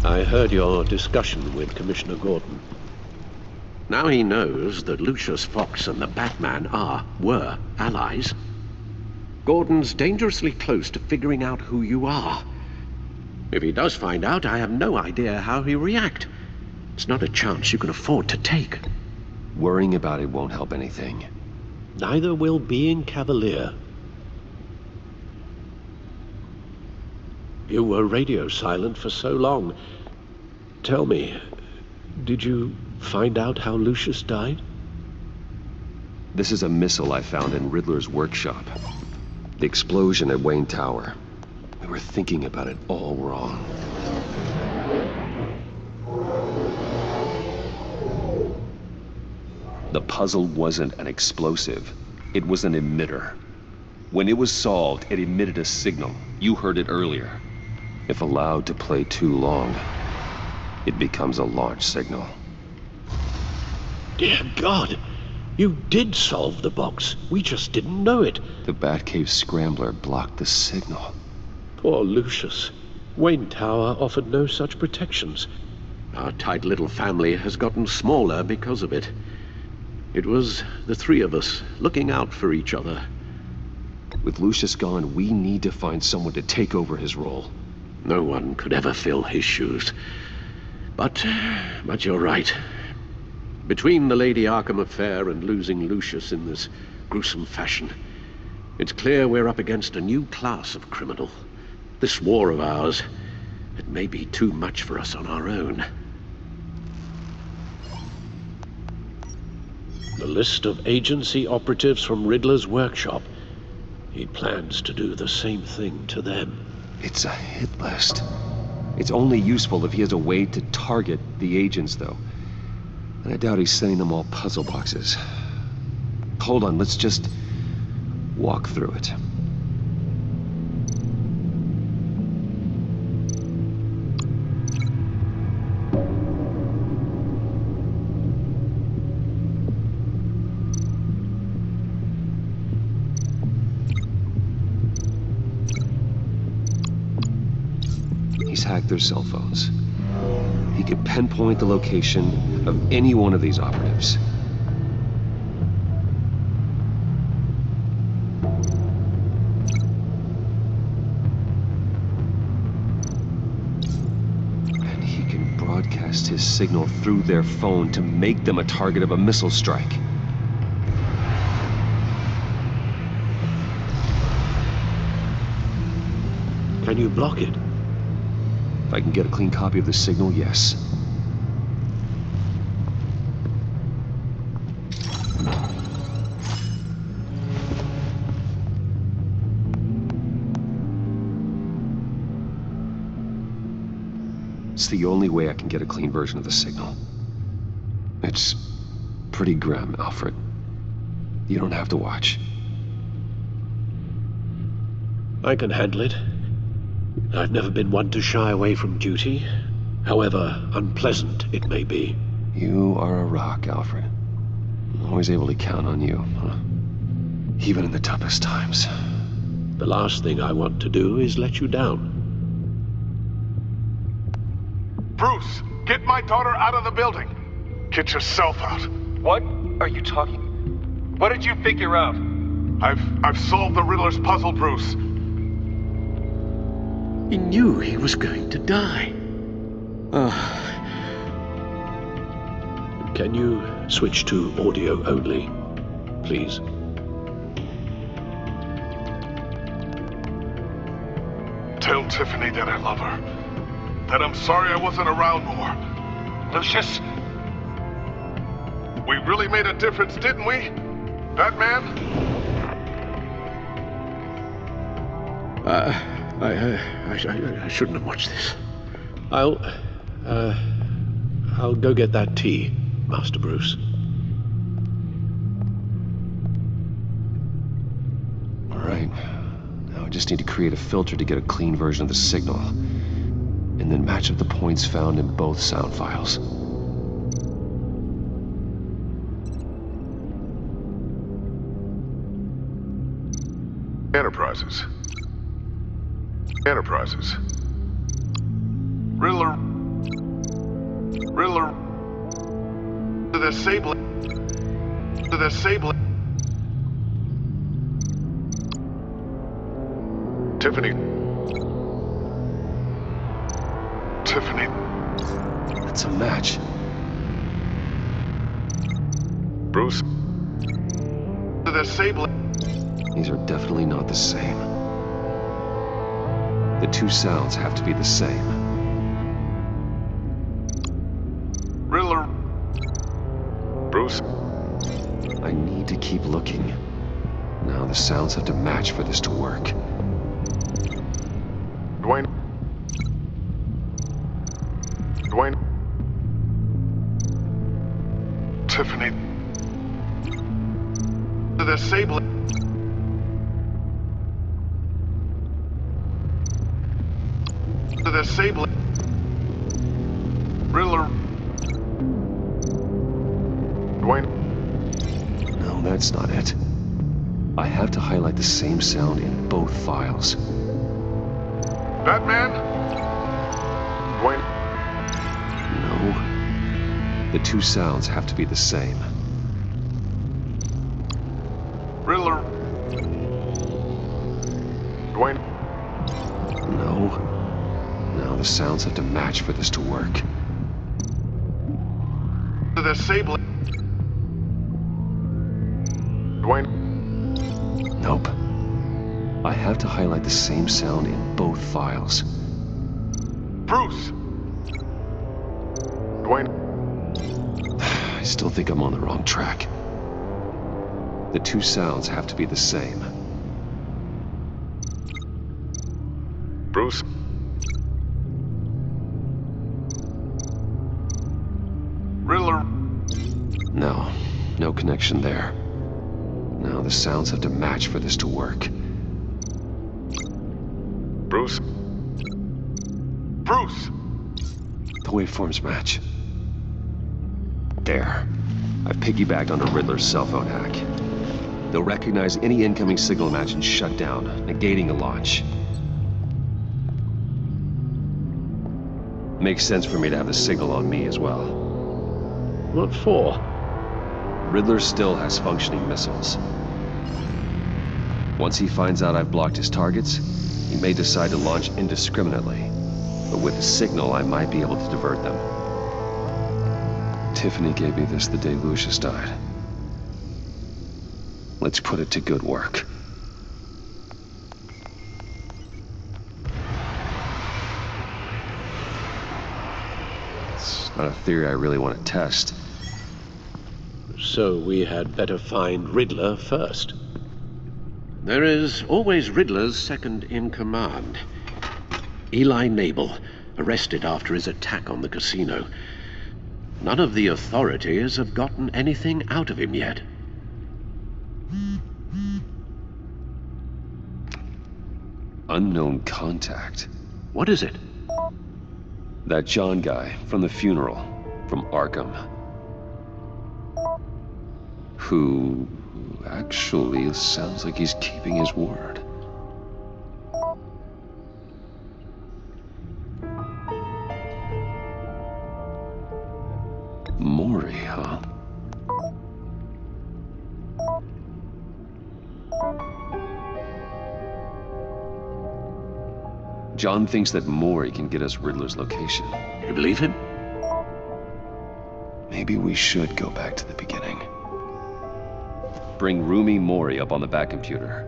I heard your discussion with Commissioner Gordon. Now he knows that Lucius Fox and the Batman were allies. Gordon's dangerously close to figuring out who you are. If he does find out, I have no idea how he'll react. It's not a chance you can afford to take. Worrying about it won't help anything. Neither will being cavalier. You were radio silent for so long. Tell me, did you find out how Lucius died? This is a missile I found in Riddler's workshop. The explosion at Wayne Tower. We were thinking about it all wrong. The puzzle wasn't an explosive. It was an emitter. When it was solved, it emitted a signal. You heard it earlier. If allowed to play too long, it becomes a launch signal. Dear God, you did solve the box. We just didn't know it. The Batcave scrambler blocked the signal. Poor Lucius. Wayne Tower offered no such protections. Our tight little family has gotten smaller because of it. It was the three of us looking out for each other. With Lucius gone, we need to find someone to take over his role. No one could ever fill his shoes. But you're right. Between the Lady Arkham affair and losing Lucius in this gruesome fashion, it's clear we're up against a new class of criminal. This war of ours, it may be too much for us on our own. The list of agency operatives from Riddler's workshop. He plans to do the same thing to them. It's a hit list. It's only useful if he has a way to target the agents, though. And I doubt he's sending them all puzzle boxes. Hold on, let's just walk through it. He's hacked their cell phones. He could pinpoint the location of any one of these operatives. And he can broadcast his signal through their phone to make them a target of a missile strike. Can you block it? If I can get a clean copy of the signal, yes. It's the only way I can get a clean version of the signal. It's pretty grim, Alfred. You don't have to watch. I can handle it. I've never been one to shy away from duty, however unpleasant it may be. You are a rock, Alfred. I'm always able to count on you, huh? Even in the toughest times. The last thing I want to do is let you down. Bruce, get my daughter out of the building. Get yourself out. What are you talking? What did you figure out? I've solved the Riddler's puzzle, Bruce. He knew he was going to die. Can you switch to audio only, please? Tell Tiffany that I love her. That I'm sorry I wasn't around more. Lucius? We really made a difference, didn't we? Batman? I shouldn't have watched this. I'll go get that tea, Master Bruce. All right. Now I just need to create a filter to get a clean version of the signal. And then match up the points found in both sound files. Enterprises. Riddler Riddler. The Sable. The Sable. Tiffany. Tiffany. It's a match. Bruce. The Sable. These are definitely not the same. The two sounds have to be the same. Riddler. Bruce. I need to keep looking. Now the sounds have to match for this to work. Dwayne. Dwayne. Tiffany. The Sable. The Sable. Riddler. Dwayne. No, that's not it. I have to highlight the same sound in both files. Batman. Dwayne. No. The two sounds have to be the same. Riddler. Dwayne. No. Now the sounds have to match for this to work. The Sable. Dwayne. Nope. I have to highlight the same sound in both files. Bruce. Dwayne. I still think I'm on the wrong track. The two sounds have to be the same. Bruce. Riddler. No. No connection there. Now the sounds have to match for this to work. Bruce. Bruce. The waveforms match. There. I've piggybacked onto Riddler's cell phone hack. They'll recognize any incoming signal match and shut down, negating a launch. Makes sense for me to have the signal on me as well. What for? Riddler still has functioning missiles. Once he finds out I've blocked his targets, he may decide to launch indiscriminately. But with the signal, I might be able to divert them. Tiffany gave me this the day Lucius died. Let's put it to good work. It's not a theory I really want to test. So we had better find Riddler first. There is always Riddler's second in command. Eli Nabel, arrested after his attack on the casino. None of the authorities have gotten anything out of him yet. Unknown contact. What is it? That John guy from the funeral, from Arkham. Who actually sounds like he's keeping his word. Maury, huh? John thinks that Maury can get us Riddler's location. You believe him? Maybe we should go back to the beginning. Bring Roomy Maury up on the back computer.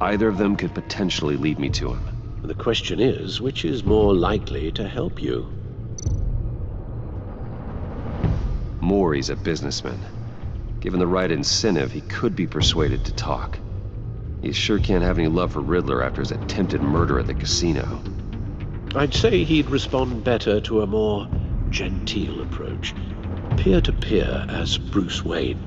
Either of them could potentially lead me to him. The question is, which is more likely to help you? Maury's a businessman. Given the right incentive, he could be persuaded to talk. He sure can't have any love for Riddler after his attempted murder at the casino. I'd say he'd respond better to a more genteel approach. Peer-to-peer as Bruce Wayne.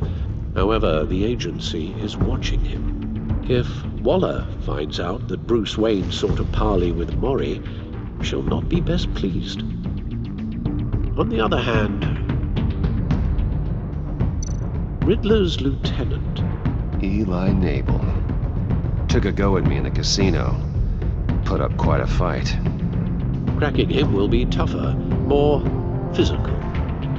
However, the agency is watching him. If Waller finds out that Bruce Wayne sought a parley with Maury, she'll not be best pleased. On the other hand, Riddler's lieutenant, Eli Nabel took a go at me in the casino. put up quite a fight. Cracking him will be tougher, more physical.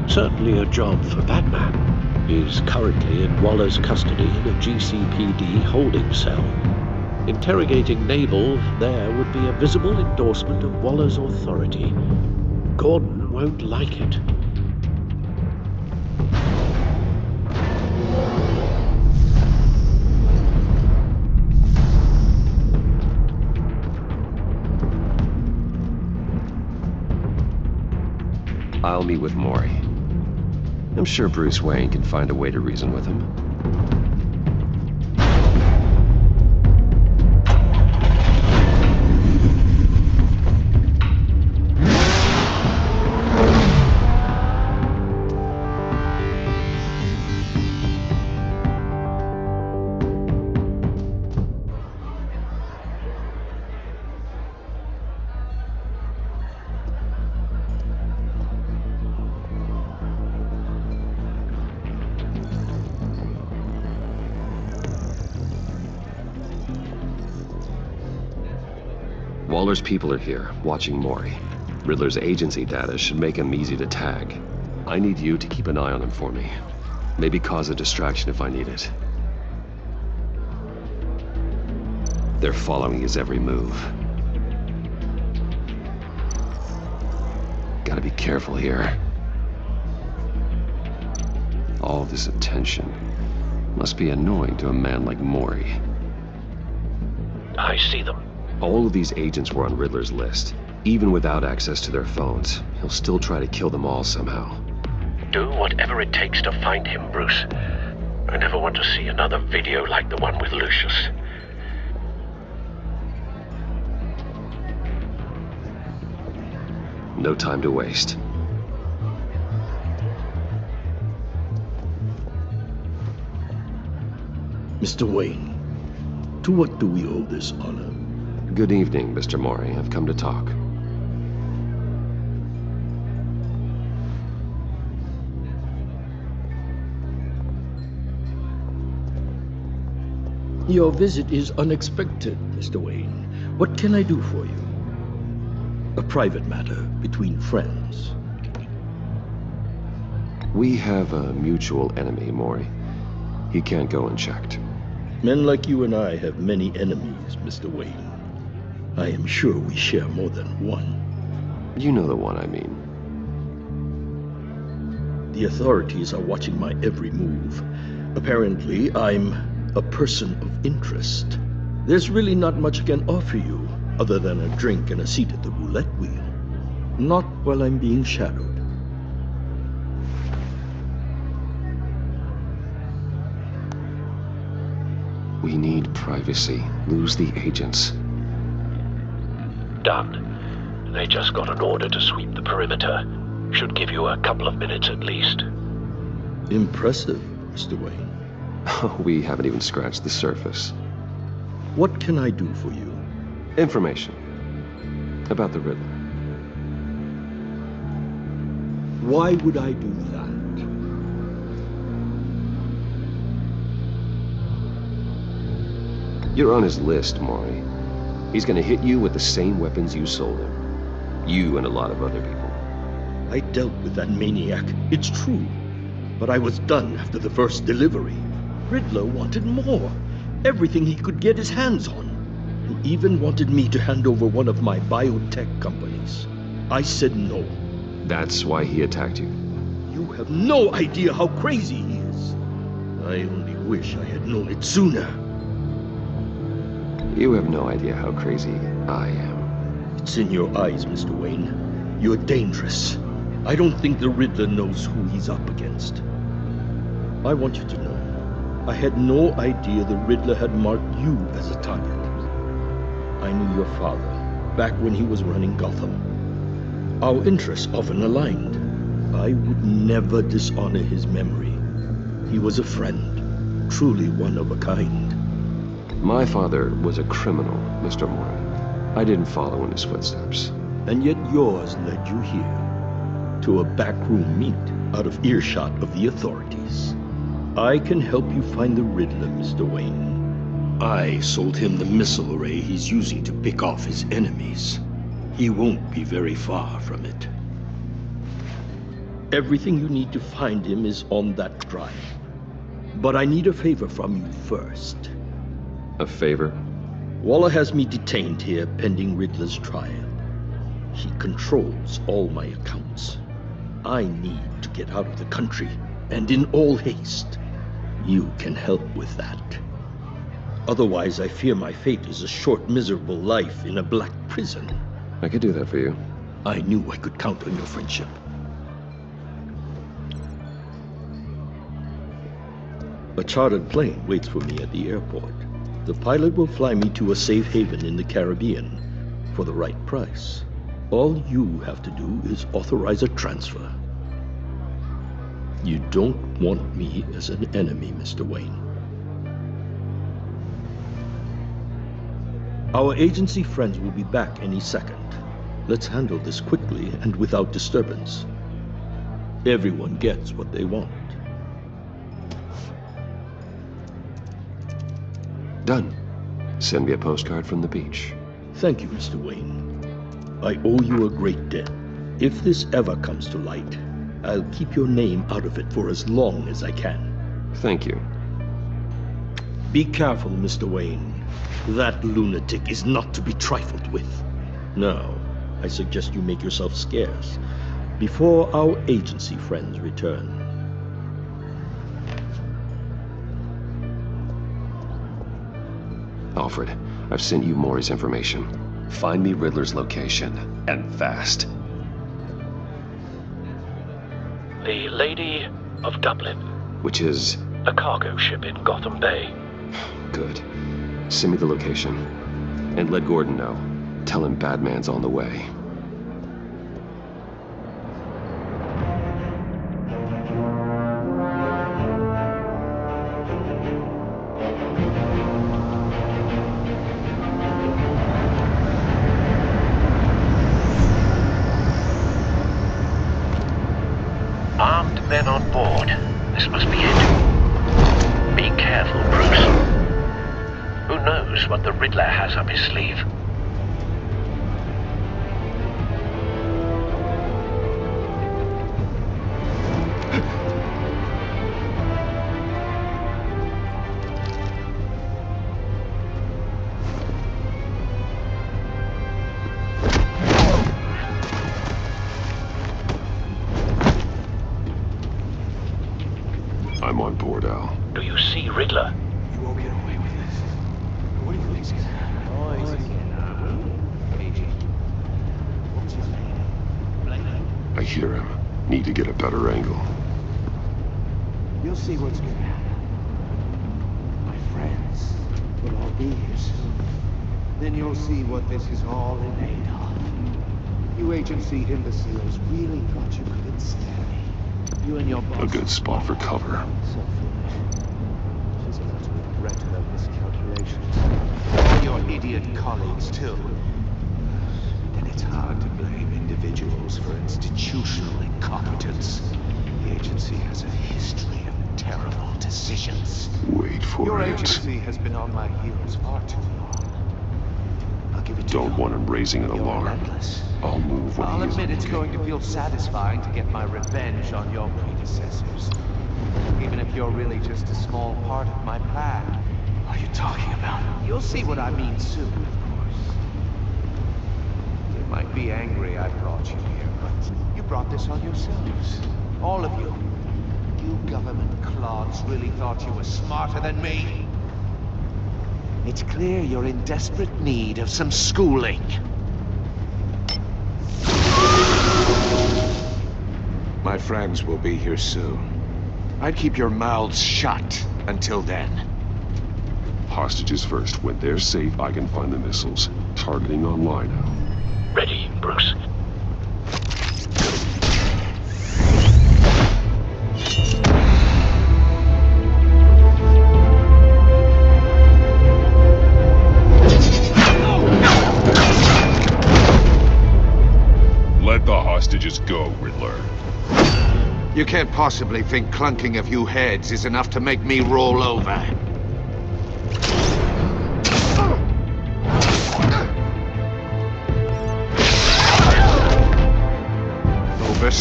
Certainly a job for Batman. He's currently in Waller's custody in a GCPD holding cell. Interrogating Nabel there would be a visible endorsement of Waller's authority. Gordon won't like it. I'll meet with Maury. I'm sure Bruce Wayne can find a way to reason with him. Waller's people are here, watching Maury. Riddler's agency data should make him easy to tag. I need you to keep an eye on him for me. Maybe cause a distraction if I need it. They're following his every move. Gotta be careful here. All this attention must be annoying to a man like Maury. I see them. All of these agents were on Riddler's list. Even without access to their phones, he'll still try to kill them all somehow. Do whatever it takes to find him, Bruce. I never want to see another video like the one with Lucius. No time to waste. Mr. Wayne, to what do we owe this honor? Good evening, Mr. Maury. I've come to talk. Your visit is unexpected, Mr. Wayne. What can I do for you? A private matter between friends. We have a mutual enemy, Maury. He can't go unchecked. Men like you and I have many enemies, Mr. Wayne. I am sure we share more than one. You know the one I mean. The authorities are watching my every move. Apparently, I'm a person of interest. There's really not much I can offer you, other than a drink and a seat at the roulette wheel. Not while I'm being shadowed. We need privacy. Lose the agents. Done. They just got an order to sweep the perimeter. Should give you a couple of minutes at least. Impressive, Mr. Wayne. We haven't even scratched the surface. What can I do for you? Information. About the Riddler. Why would I do that? You're on his list, Maury. He's gonna hit you with the same weapons you sold him. You and a lot of other people. I dealt with that maniac, it's true. But I was done after the first delivery. Riddler wanted more. Everything he could get his hands on. And even wanted me to hand over one of my biotech companies. I said no. That's why he attacked you. You have no idea how crazy he is. I only wish I had known it sooner. You have no idea how crazy I am. It's in your eyes, Mr. Wayne. You're dangerous. I don't think the Riddler knows who he's up against. I want you to know, I had no idea the Riddler had marked you as a target. I knew your father, back when he was running Gotham. Our interests often aligned. I would never dishonor his memory. He was a friend, truly one of a kind. My father was a criminal, Mr. Maury. I didn't follow in his footsteps. And yet yours led you here, to a backroom meet out of earshot of the authorities. I can help you find the Riddler, Mr. Wayne. I sold him the missile array he's using to pick off his enemies. He won't be very far from it. Everything you need to find him is on that drive. But I need a favor from you first. A favor? Waller has me detained here pending Riddler's trial. He controls all my accounts. I need to get out of the country, and in all haste. You can help with that. Otherwise, I fear my fate is a short, miserable life in a black prison. I could do that for you. I knew I could count on your friendship. A chartered plane waits for me at the airport. The pilot will fly me to a safe haven in the Caribbean for the right price. All you have to do is authorize a transfer. You don't want me as an enemy, Mr. Wayne. Our agency friends will be back any second. Let's handle this quickly and without disturbance. Everyone gets what they want. Done. Send me a postcard from the beach. Thank you, Mr. Wayne. I owe you a great debt. If this ever comes to light, I'll keep your name out of it for as long as I can. Thank you. Be careful, Mr. Wayne. That lunatic is not to be trifled with. Now, I suggest you make yourself scarce before our agency friends return. Alfred, I've sent you Maury's information. Find me Riddler's location, and fast. The Lady of Dublin. Which is? A cargo ship in Gotham Bay. Good. Send me the location. And let Gordon know. Tell him Batman's on the way. Armed men on board. This must be it. Be careful, Bruce. Who knows what the Riddler has up his sleeve? I'm on board, Al. Do you see Riddler? You won't get away with this. What do you think's gonna happen? Oh, he's what's his name? I hear him. Need to get a better angle. You'll see what's gonna happen. My friends will all be here soon. Then you'll see what this is all in aid of. You agency imbeciles really thought you could ensnare me. You and your boss. A good spot for cover. So foolish. She's about to regret her miscalculations. And your idiot colleagues, too. And it's hard to blame individuals for institutional incompetence. The agency has a history of terrible decisions. Wait for Your it. agency has been on my heels far too long. I'll give it to you. Don't want him raising an You're alarm. relentless. I'll move when I'll he is admit it's looking. going to feel satisfying to get my revenge on your predecessors. Even if you're really just a small part of my plan. What are you talking about? You'll see what I mean soon, of course. You might be angry I brought you here, but you brought this on yourselves. All of you. You government clods really thought you were smarter than me. It's clear you're in desperate need of some schooling. My friends will be here soon. I'd keep your mouths shut until then. Hostages first. When they're safe, I can find the missiles. Targeting online now. Ready, Bruce. Let the hostages go, Riddler. You can't possibly think clunking a few heads is enough to make me roll over.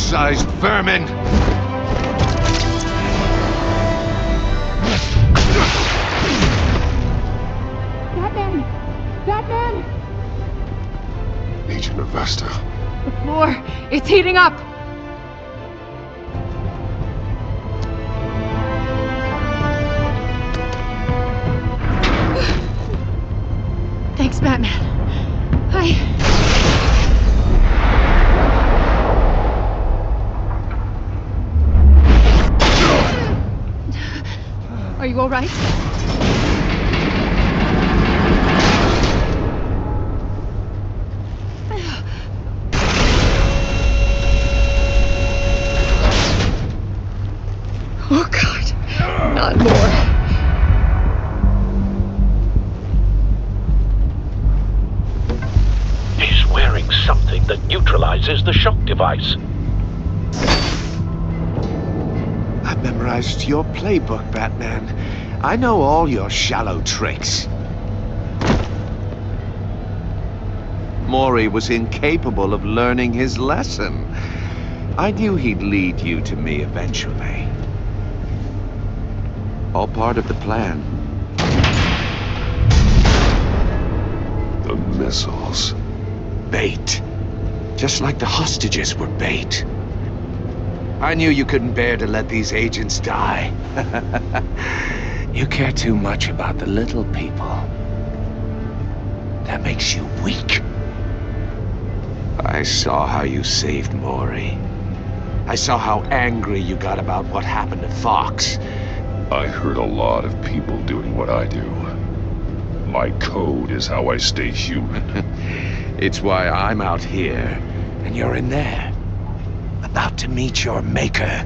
mouse-sized vermin! Batman! Batman! Agent Avesta. The floor, it's heating up! Thanks, Batman. Are you all right? Oh, God. Not more. He's wearing something that neutralizes the shock device. I've memorized your playbook, Batman. I know all your shallow tricks. Mori was incapable of learning his lesson. I knew he'd lead you to me eventually. All part of the plan. The missiles. Bait. Just like the hostages were bait. I knew you couldn't bear to let these agents die. You care too much about the little people. That makes you weak. I saw how you saved Mori. I saw how angry you got about what happened to Fox. I heard a lot of people doing what I do. My code is how I stay human. It's why I'm out here, and you're in there. About to meet your maker.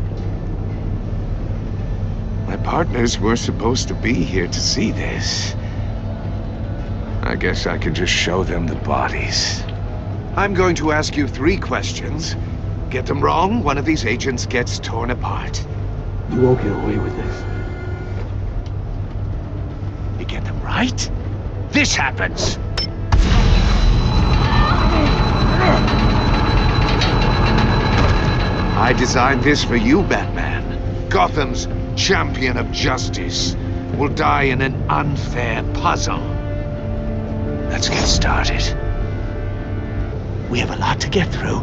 My partners were supposed to be here to see this. I guess I can just show them the bodies. I'm going to ask you 3 questions. Get them wrong, one of these agents gets torn apart. You won't get away with this. You get them right, this happens. I designed this for you, Batman. Gotham's champion of justice will die in an unfair puzzle. Let's get started. We have a lot to get through.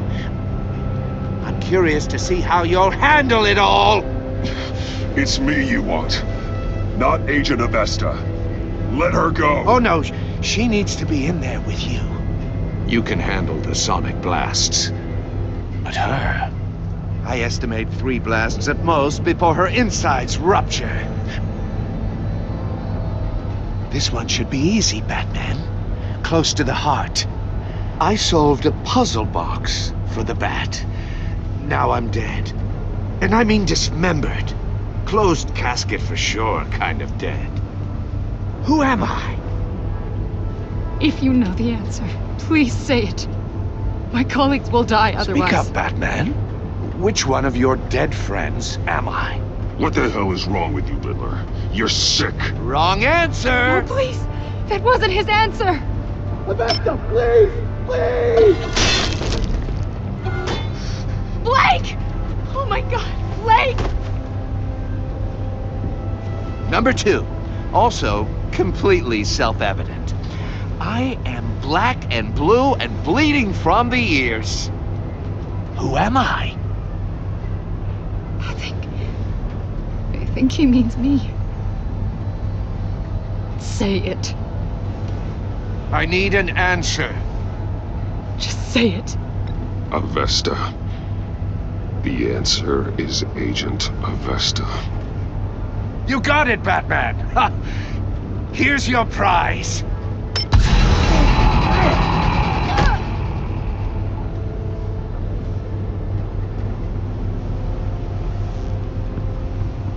I'm curious to see how you'll handle it all. It's me you want, not Agent Avesta. Let her go. Oh no, she needs to be in there with you. You can handle the sonic blasts. But her... I estimate 3 blasts at most before her insides rupture. This one should be easy, Batman. Close to the heart. I solved a puzzle box for the Bat. Now I'm dead. And I mean dismembered. Closed casket for sure, kind of dead. Who am I? If you know the answer, please say it. My colleagues will die otherwise. Speak up, Batman. Which one of your dead friends am I? What the hell is wrong with you, Riddler? You're sick. Wrong answer! Oh, please! That wasn't his answer! Avesta, please! Please! Blake! Oh my God, Blake! Number 2. Also, completely self-evident. I am black and blue and bleeding from the ears. Who am I? I think he means me. Say it. I need an answer. Just say it. Avesta. The answer is Agent Avesta. You got it, Batman! Ha! Here's your prize.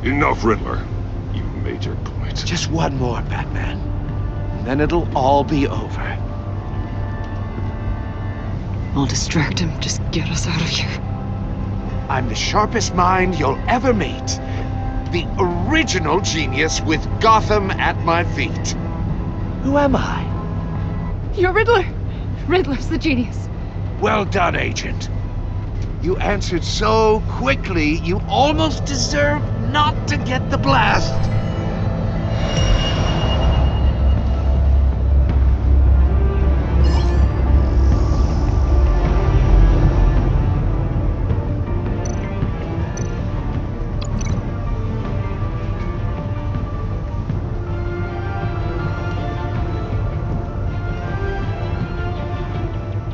Enough, Riddler. You made your point. Just one more, Batman. And then it'll all be over. I'll distract him. Just get us out of here. I'm the sharpest mind you'll ever meet. The original genius with Gotham at my feet. Who am I? You're Riddler. Riddler's the genius. Well done, Agent. You answered so quickly, you almost deserve not to get the blast.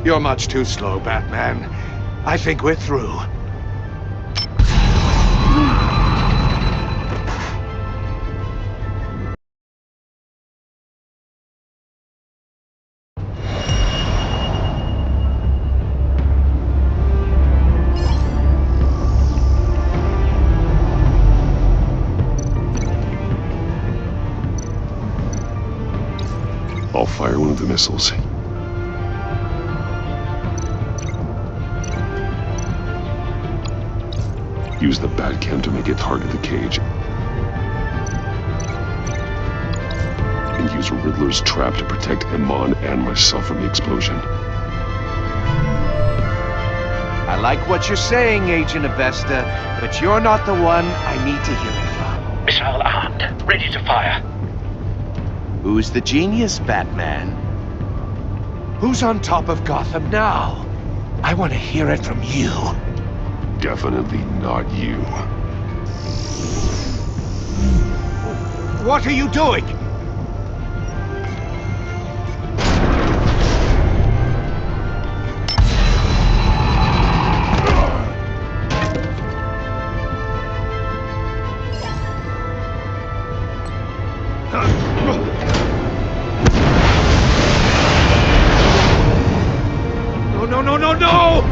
You're much too slow, Batman. I think we're through. I'll fire one of the missiles. Use the Batcam to make it target the cage. And use Riddler's trap to protect Iman and myself from the explosion. I like what you're saying, Agent Avesta, but you're not the one I need to hear it from. Missile armed, ready to fire. Who's the genius, Batman? Who's on top of Gotham now? I want to hear it from you. Definitely not you. What are you doing? No!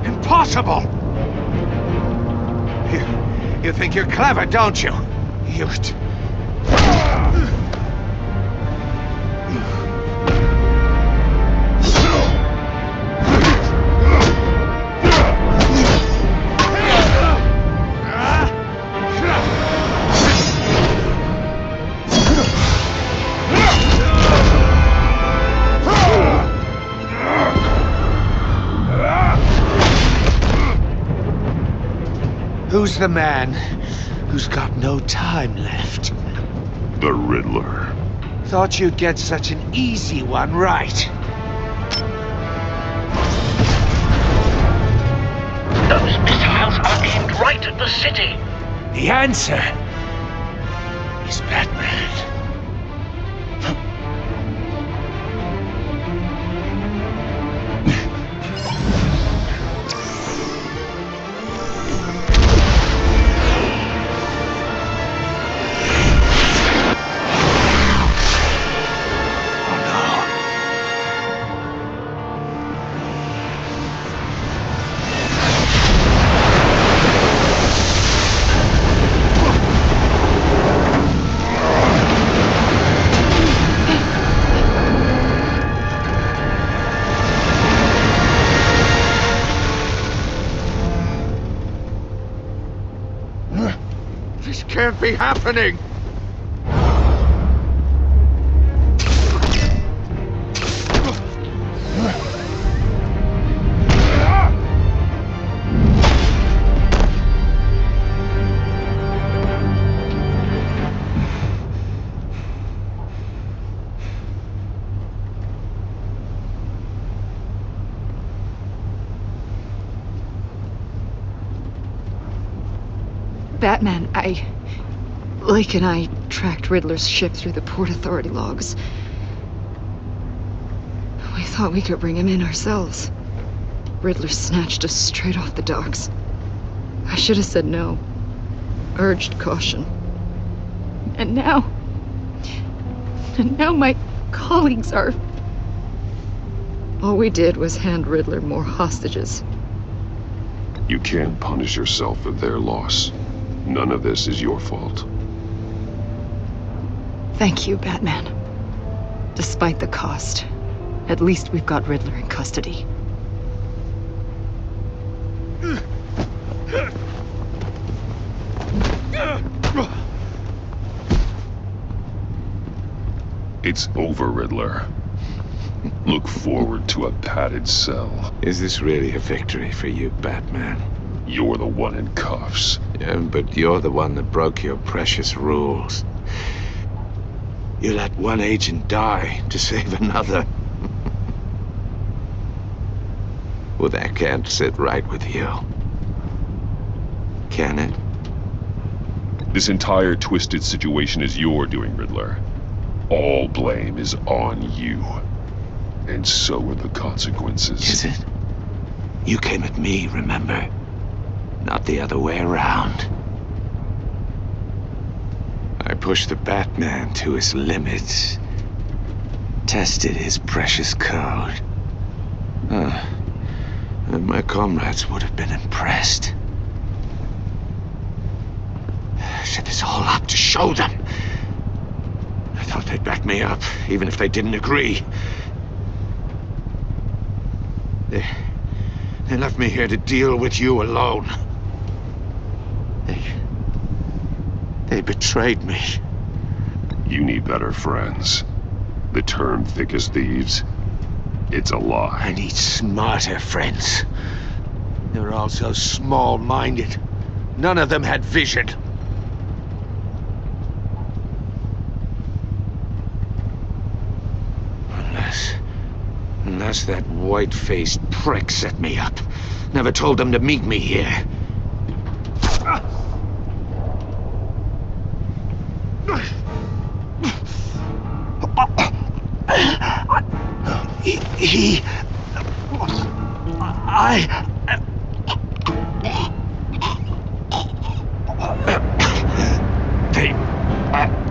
Impossible! You think you're clever, don't you? Who's the man who's got no time left? The Riddler. Thought you'd get such an easy one right. Those missiles are aimed right at the city. The answer is Batman. This can't be happening! Batman, Lake and I tracked Riddler's ship through the Port Authority logs. We thought we could bring him in ourselves. Riddler snatched us straight off the docks. I should have said no. Urged caution. And now my colleagues are... All we did was hand Riddler more hostages. You can't punish yourself for their loss. None of this is your fault. Thank you, Batman. Despite the cost, at least we've got Riddler in custody. It's over, Riddler. Look forward to a padded cell. Is this really a victory for you, Batman? You're the one in cuffs. Yeah, but you're the one that broke your precious rules. You let one agent die to save another. Well, that can't sit right with you. Can it? This entire twisted situation is your doing, Riddler. All blame is on you. And so are the consequences. Is it? You came at me, remember? Not the other way around. I pushed the Batman to his limits. Tested his precious code. And my comrades would have been impressed. I set this all up to show them. I thought they'd back me up, even if they didn't agree. They left me here to deal with you alone. They betrayed me. You need better friends. The term thick as thieves, it's a lie. I need smarter friends. They're all so small-minded. None of them had vision. Unless that white-faced prick set me up. Never told them to meet me here.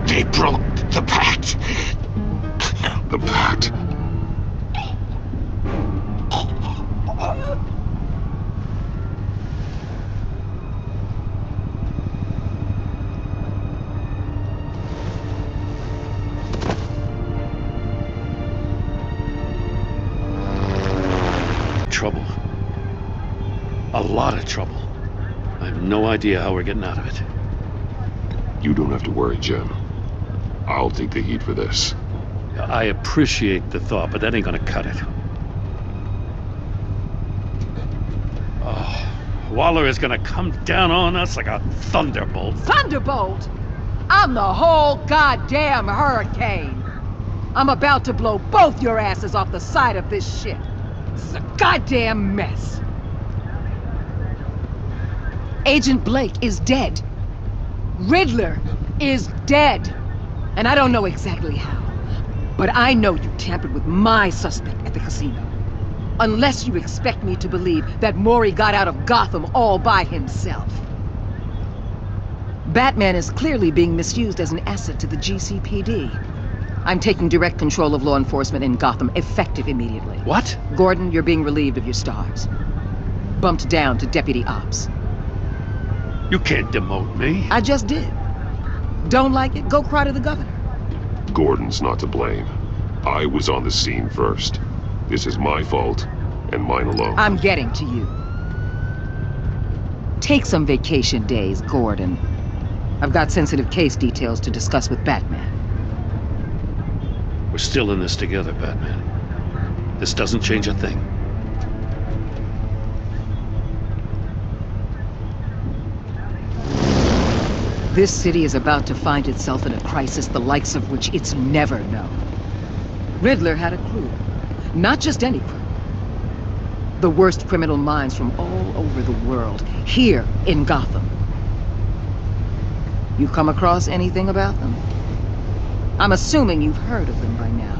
They broke the pact. The pact? Trouble. A lot of trouble. I have no idea how we're getting out of it. You don't have to worry, Jim. I'll take the heat for this. I appreciate the thought, but that ain't gonna cut it. Oh, Waller is gonna come down on us like a thunderbolt. Thunderbolt? I'm the whole goddamn hurricane. I'm about to blow both your asses off the side of this ship. This is a goddamn mess. Agent Blake is dead. Riddler is dead. And I don't know exactly how. But I know you tampered with my suspect at the casino. Unless you expect me to believe that Maury got out of Gotham all by himself. Batman is clearly being misused as an asset to the GCPD. I'm taking direct control of law enforcement in Gotham, effective immediately. What? Gordon, you're being relieved of your stars. Bumped down to Deputy Ops. You can't demote me. I just did. Don't like it? Go cry to the governor. Gordon's not to blame. I was on the scene first. This is my fault, and mine alone. I'm getting to you. Take some vacation days, Gordon. I've got sensitive case details to discuss with Batman. We're still in this together, Batman. This doesn't change a thing. This city is about to find itself in a crisis the likes of which it's never known. Riddler had a crew. Not just any crew. The worst criminal minds from all over the world, here in Gotham. You come across anything about them? I'm assuming you've heard of them by now.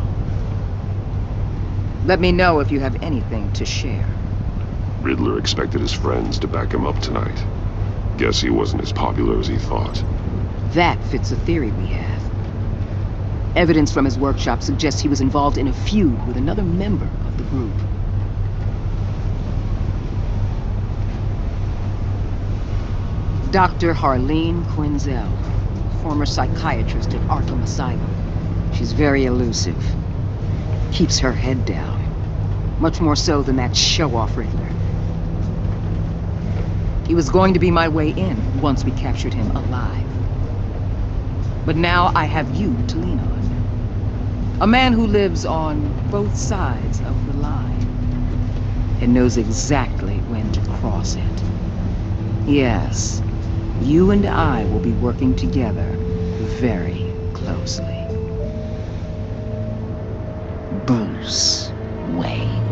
Let me know if you have anything to share. Riddler expected his friends to back him up tonight. Guess he wasn't as popular as he thought. That fits a theory we have. Evidence from his workshop suggests he was involved in a feud with another member of the group. Dr. Harleen Quinzel, former psychiatrist at Arkham Asylum. She's very elusive. keeps her head down. Much more so than that show-off Riddler. He was going to be my way in once we captured him alive. But now I have you to lean on. A man who lives on both sides of the line and knows exactly when to cross it. Yes, you and I will be working together very closely. Bruce Wayne.